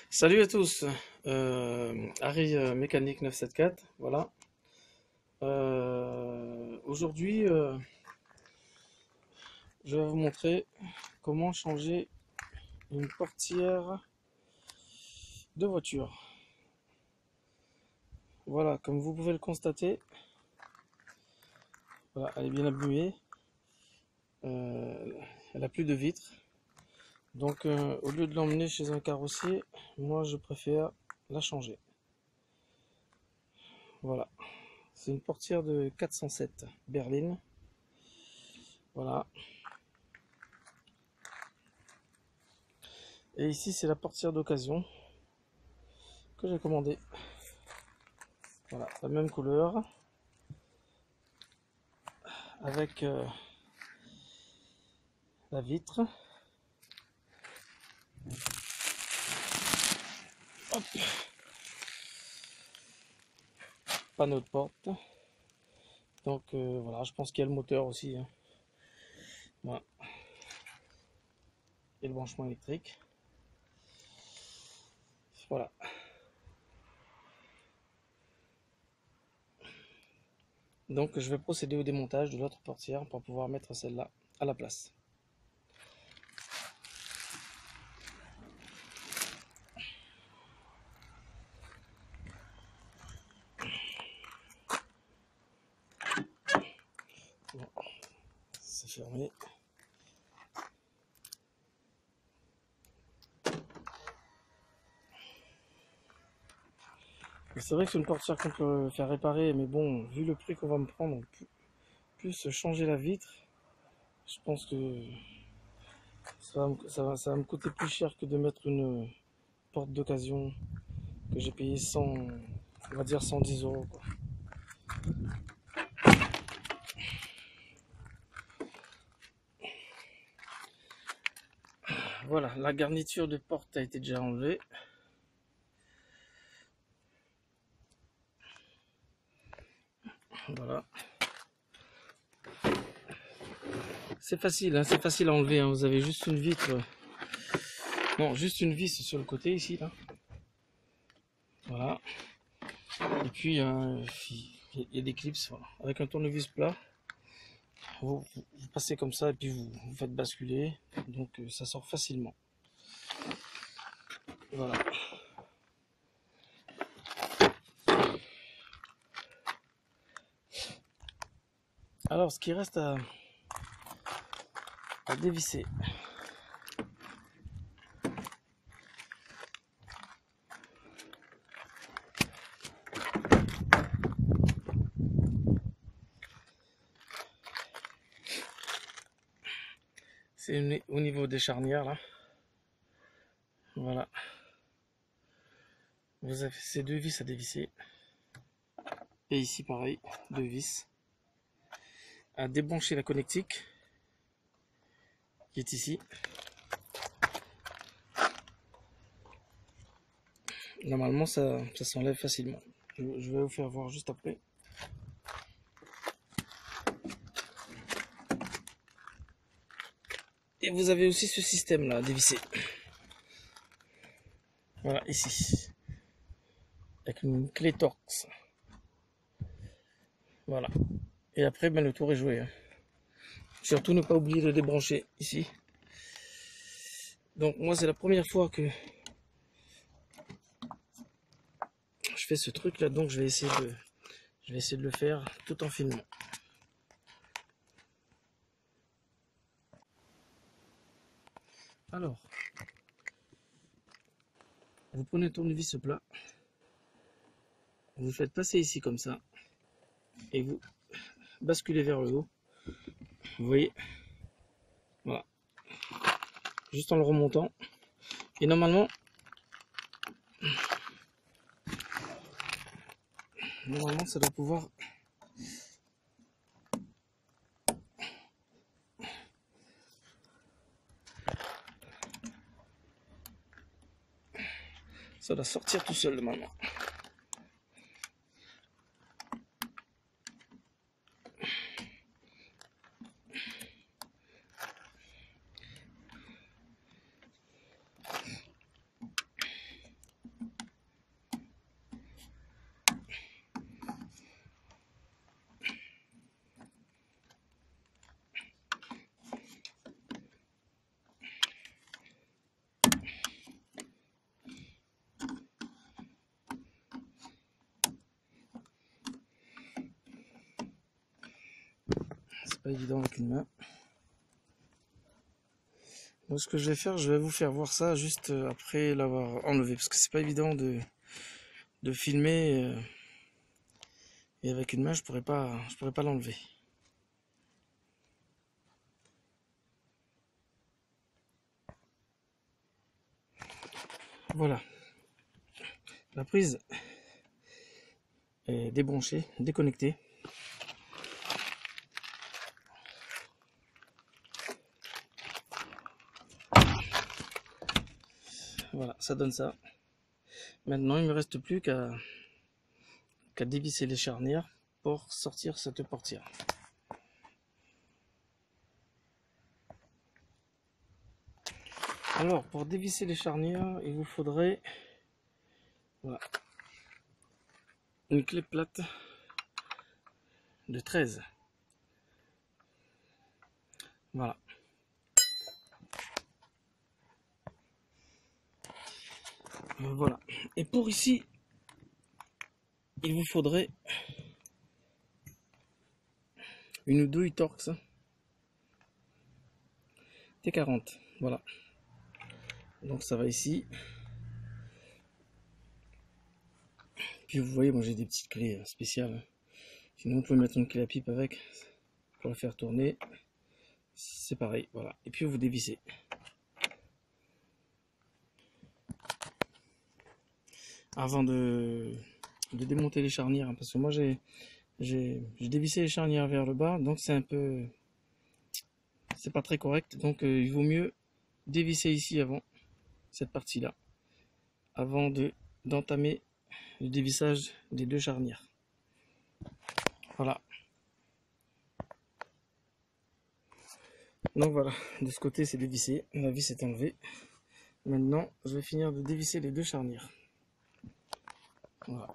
Salut à tous, Harry Mécanique 974, voilà. Aujourd'hui, je vais vous montrer comment changer une portière de voiture. Voilà, comme vous pouvez le constater, voilà, elle est bien abîmée, elle a plus de vitres. Donc, au lieu de l'emmener chez un carrossier, moi je préfère la changer. Voilà, c'est une portière de 407 berline. Voilà. Et ici, c'est la portière d'occasion que j'ai commandée. Voilà, la même couleur, avec la vitre. Hop, panneau de porte. Donc voilà, je pense qu'il y a le moteur aussi, hein. Voilà. Et le branchement électrique. Voilà. Donc je vais procéder au démontage de l'autre portière pour pouvoir mettre celle-là à la place. Bon, c'est fermé. C'est vrai que c'est une portière qu'on peut faire réparer, mais bon, vu le prix qu'on va me prendre, plus changer la vitre, je pense que ça va me coûter plus cher que de mettre une porte d'occasion que j'ai payé 100, on va dire 110 euros, quoi. Voilà, la garniture de porte a été déjà enlevée. Voilà. C'est facile, hein, c'est facile à enlever, hein. Vous avez juste une vitre, non, juste une vis sur le côté ici, là. Voilà. Et puis il y a des clips, voilà. Avec un tournevis plat. Vous passez comme ça et puis vous faites basculer. Donc ça sort facilement. Voilà. Alors ce qui reste à dévisser. C'est au niveau des charnières là. Voilà. Vous avez ces deux vis à dévisser. Et ici pareil, deux vis. À débrancher la connectique qui est ici. Normalement ça s'enlève facilement. Je vais vous faire voir juste après. Et vous avez aussi ce système là à dévisser. Voilà, ici. Avec une clé Torx. Voilà. Et après, ben, le tour est joué, hein. Surtout ne pas oublier de débrancher ici. Donc moi c'est la première fois que je fais ce truc là, donc je vais essayer de le faire tout en filmant. Alors, vous prenez le tournevis plat, vous faites passer ici comme ça, et vous basculez vers le haut. Vous voyez, voilà, juste en le remontant. Et normalement ça doit pouvoir. Ça doit sortir tout seul normalement. pas évident avec une main. Donc ce que je vais faire, je vais vous faire voir ça juste après l'avoir enlevé, parce que c'est pas évident de filmer et avec une main je pourrais pas l'enlever. Voilà, la prise est débranchée, déconnectée. Voilà, ça donne ça. Maintenant, il me reste plus qu'à dévisser les charnières pour sortir cette portière. Alors, pour dévisser les charnières, il vous faudrait voilà, une clé plate de 13. Voilà. Voilà. Et pour ici, il vous faudrait une douille Torx T40. Voilà. Donc ça va ici. Puis vous voyez, moi j'ai des petites clés spéciales. Sinon, vous pouvez mettre une clé à pipe avec pour la faire tourner. C'est pareil. Voilà. Et puis vous dévissez. Avant de démonter les charnières, hein, parce que moi j'ai dévissé les charnières vers le bas, donc c'est pas très correct, donc il vaut mieux dévisser ici avant cette partie là, avant d'entamer le dévissage des deux charnières. Voilà. Donc voilà, de ce côté c'est dévissé, la vis est enlevée. Maintenant je vais finir de dévisser les deux charnières. Voilà.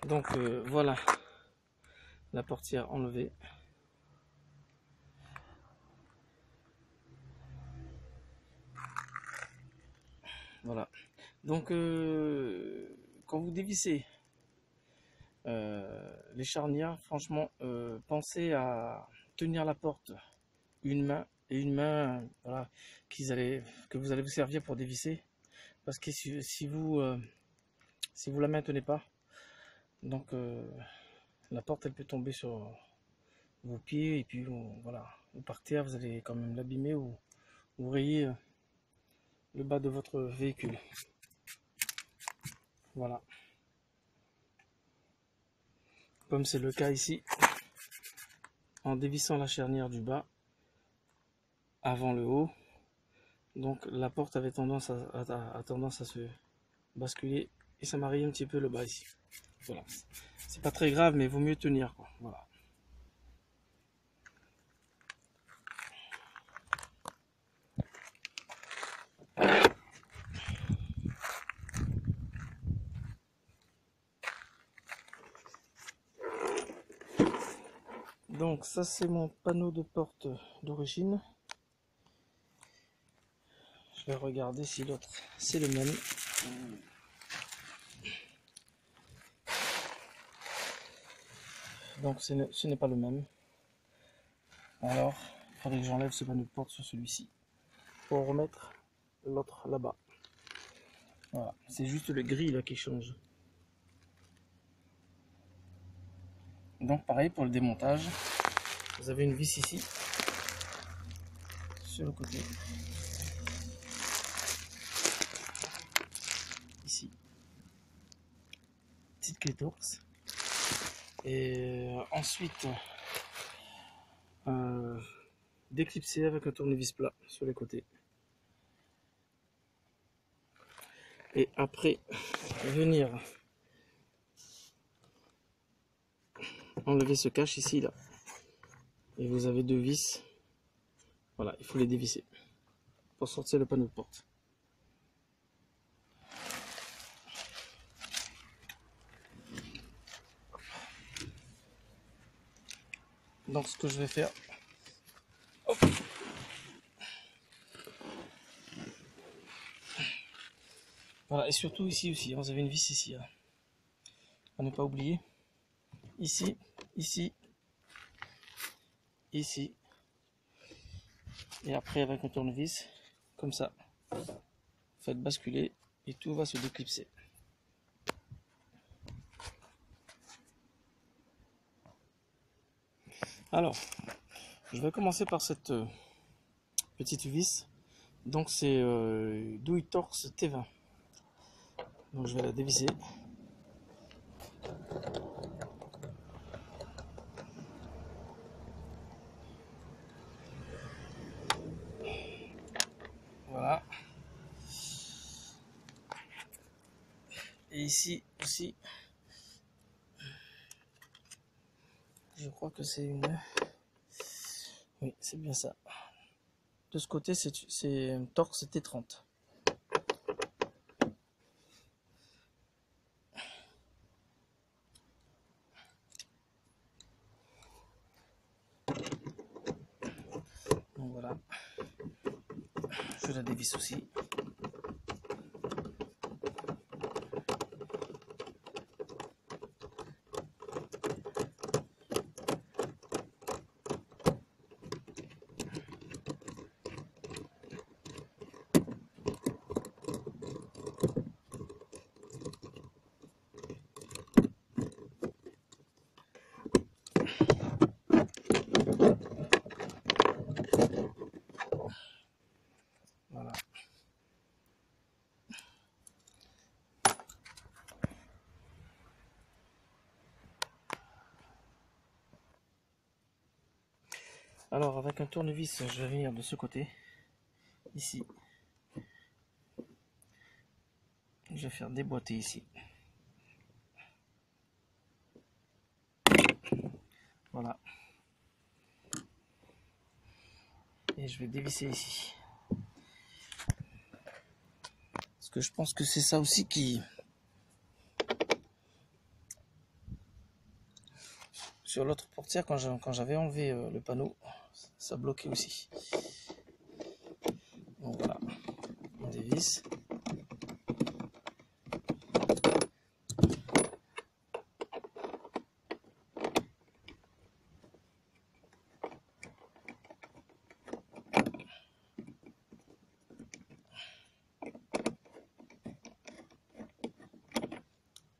Donc voilà la portière enlevée. Voilà. Donc quand vous dévissez les charnières, franchement, pensez à tenir la porte une main et une main, voilà, que vous allez vous servir pour dévisser, parce que si vous la maintenez pas, donc la porte elle peut tomber sur vos pieds et puis voilà, ou par terre, vous allez quand même l'abîmer ou rayer le bas de votre véhicule. Voilà, comme c'est le cas ici, en dévissant la charnière du bas avant le haut, donc la porte avait tendance à se basculer et ça m'a rayé un petit peu le bas ici. Voilà, c'est pas très grave, mais il vaut mieux tenir, quoi. Voilà. Donc ça c'est mon panneau de porte d'origine. Je vais regarder si l'autre c'est le même. Donc ce n'est pas le même. Alors il faudrait que j'enlève ce panneau de porte sur celui-ci pour remettre l'autre là-bas. Voilà, c'est juste le gris là qui change. Donc pareil pour le démontage, vous avez une vis ici sur le côté, ici, petite clé Torx, et ensuite déclipser avec un tournevis plat sur les côtés, et après venir enlever ce cache ici là, et vous avez deux vis. Voilà, il faut les dévisser pour sortir le panneau de porte. Donc ce que je vais faire, hop. Voilà, et surtout ici aussi, vous avez une vis ici là. à ne pas oublier. Ici, ici, ici. Et après avec un tournevis, comme ça. Faites basculer et tout va se déclipser. Alors, je vais commencer par cette petite vis. Donc c'est douille torx T20. Donc je vais la dévisser. Voilà. Et ici aussi, je crois que c'est une... Oui, c'est bien ça. De ce côté, c'est un torx T30. Donc voilà. Je la dévisse aussi. Voilà. Alors avec un tournevis, je vais venir de ce côté, ici. Je vais faire déboîter ici. Voilà. Et je vais dévisser ici. Parce que je pense que c'est ça aussi qui... Sur l'autre portière, quand j'avais enlevé le panneau, ça bloquait aussi. Donc voilà, on dévisse.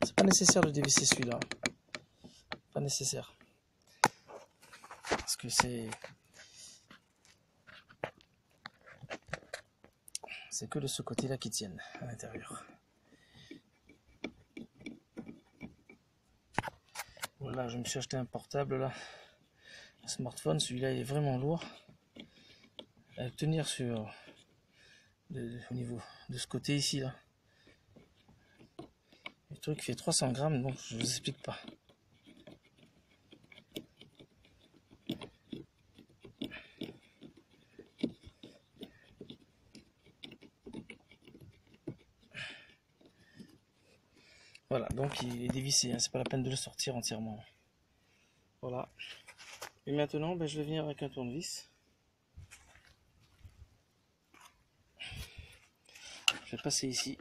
C'est pas nécessaire de dévisser celui-là. Pas nécessaire. Parce que c'est que de ce côté-là qui tiennent à l'intérieur. Voilà, je me suis acheté un portable là, un smartphone. Celui-là il est vraiment lourd à tenir sur au niveau de ce côté ici là. Le truc fait 300 grammes, donc je vous explique pas. Voilà, donc il est dévissé, hein, c'est pas la peine de le sortir entièrement. Voilà. Et maintenant, je vais venir avec un tournevis. Je vais passer ici.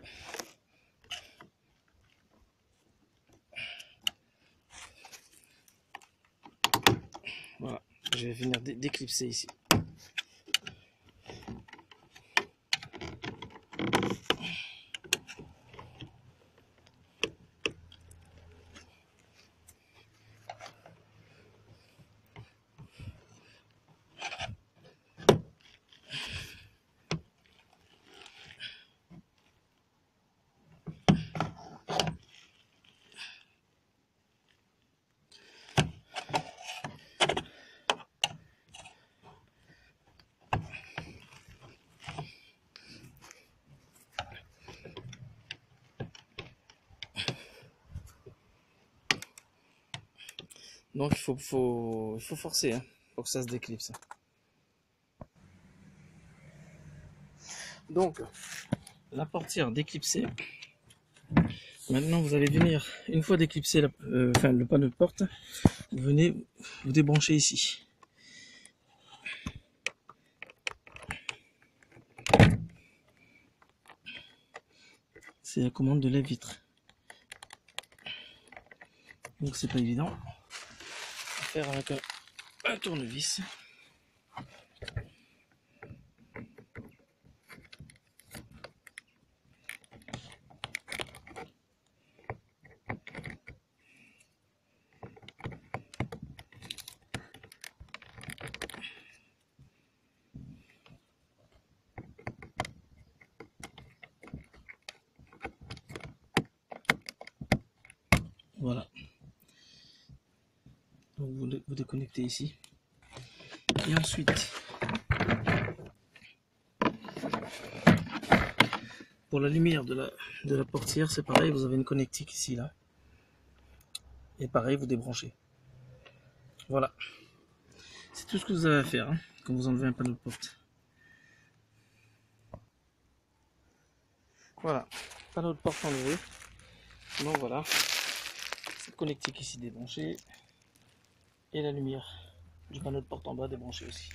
Voilà, je vais venir déclipser ici. Donc il faut forcer, hein, pour que ça se déclipse. Donc la portière déclipsée. Maintenant vous allez venir, une fois déclipsé le panneau de porte, vous venez vous débrancher ici. C'est la commande de la vitre. Donc c'est pas évident à faire avec un tournevis. Voilà. Donc vous déconnectez ici. Et ensuite, pour la lumière de la portière, c'est pareil, vous avez une connectique ici, là. Et pareil, vous débranchez. Voilà. C'est tout ce que vous avez à faire hein, quand vous enlevez un panneau de porte. Voilà. Panneau de porte enlevé. Donc voilà. Cette connectique ici débranchée. Et la lumière du panneau de porte en bas débranchée aussi.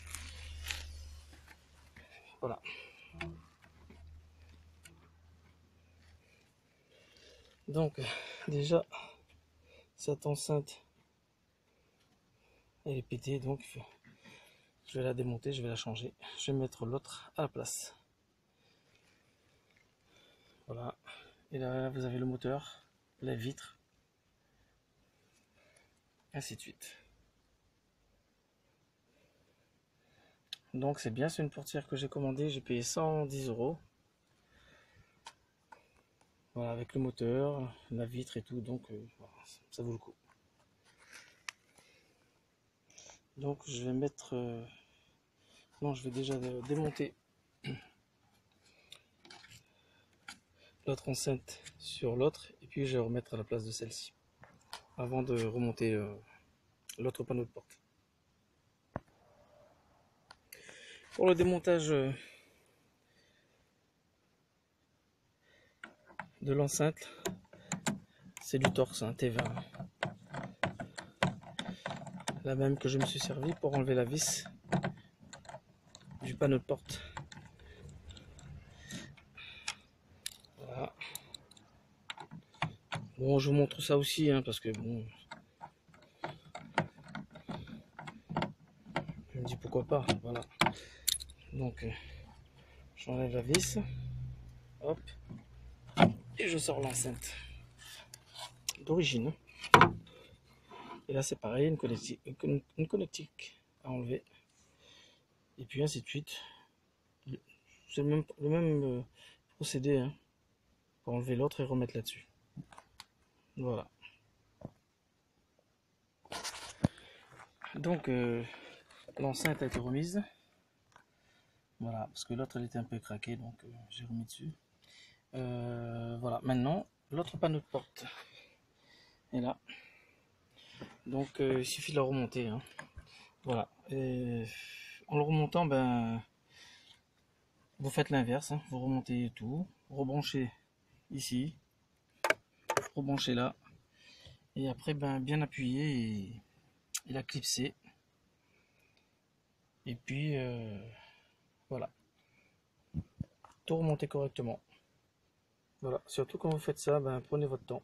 Voilà. Donc déjà cette enceinte elle est pétée, donc je vais la démonter, je vais la changer. Je vais mettre l'autre à la place. Voilà. Et là vous avez le moteur, la vitre, ainsi de suite. Donc c'est bien, c'est une portière que j'ai commandée, j'ai payé 110 €. Voilà, avec le moteur, la vitre et tout, donc voilà, ça vaut le coup. Donc je vais mettre... non, je vais déjà démonter l'autre enceinte sur l'autre, et puis je vais remettre à la place de celle-ci, avant de remonter l'autre panneau de porte. Pour le démontage de l'enceinte, c'est du torx, hein, T20. La même que je me suis servi pour enlever la vis du panneau de porte. Voilà. Bon, je vous montre ça aussi, hein, parce que bon, je me dis pourquoi pas. Voilà. Donc, j'enlève la vis, hop, et je sors l'enceinte d'origine. Et là, c'est pareil, une connectique à enlever. Et puis ainsi de suite. C'est le même procédé hein, pour enlever l'autre et remettre là-dessus. Voilà. Donc, l'enceinte a été remise. Voilà, parce que l'autre elle était un peu craquée, donc j'ai remis dessus. Voilà, maintenant, l'autre panneau de porte est là. Donc, il suffit de la remonter. Hein. Voilà. Et en le remontant, ben, vous faites l'inverse. Hein. Vous remontez tout, rebranchez ici, rebranchez là. Et après, ben, bien appuyer et la clipser. Et puis, voilà. Tout remonter correctement. Voilà. Surtout quand vous faites ça, ben, prenez votre temps.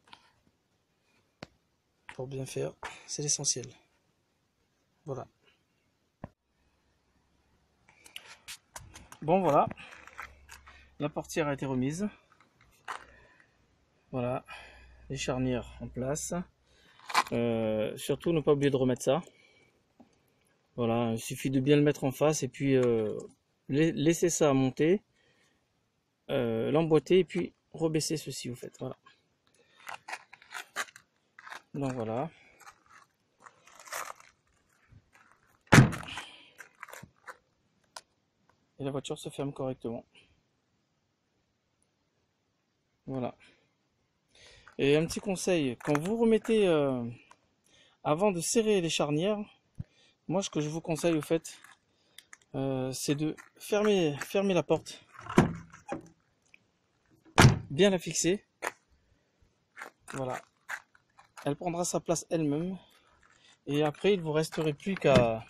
Pour bien faire, c'est l'essentiel. Voilà. Bon, voilà. La portière a été remise. Voilà. Les charnières en place. Surtout, ne pas oublier de remettre ça. Voilà. Il suffit de bien le mettre en face et puis laisser ça monter. L'emboîter et puis rebaisser ceci, vous faites. Voilà. Donc voilà. Et la voiture se ferme correctement. Voilà. Et un petit conseil, quand vous remettez, avant de serrer les charnières, moi ce que je vous conseille au fait, c'est de fermer la porte, bien la fixer. Voilà. Elle prendra sa place elle-même. Et après, il vous resterait plus qu'à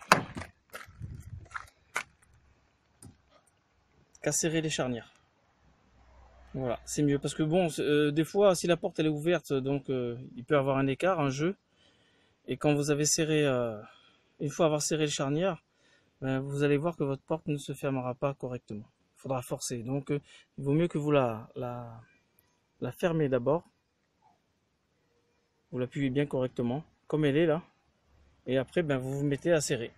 serrer les charnières. Voilà, c'est mieux parce que bon, des fois, si la porte elle est ouverte, donc il peut y avoir un écart, un jeu. Et quand vous avez serré, une fois avoir serré le charnière, ben, vous allez voir que votre porte ne se fermera pas correctement. Il faudra forcer. Donc il vaut mieux que vous la fermez d'abord. Vous l'appuyez bien correctement, comme elle est là. Et après, ben, vous vous mettez à serrer.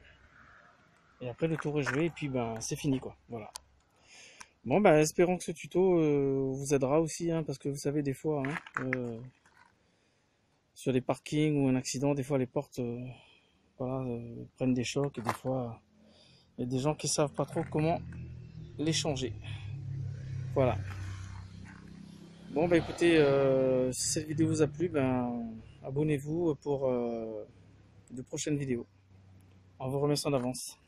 Et après, le tour est joué et puis ben, c'est fini quoi. Voilà. Bon, ben, espérons que ce tuto vous aidera aussi, hein, parce que vous savez, des fois, hein, sur les parkings ou un accident, des fois les portes voilà, prennent des chocs et des fois, il y a des gens qui savent pas trop comment les changer. Voilà. Bon, bah écoutez, si cette vidéo vous a plu, ben, abonnez-vous pour de prochaines vidéos. En vous remerciant d'avance.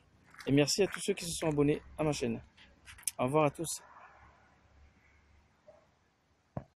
Et merci à tous ceux qui se sont abonnés à ma chaîne. Au revoir à tous.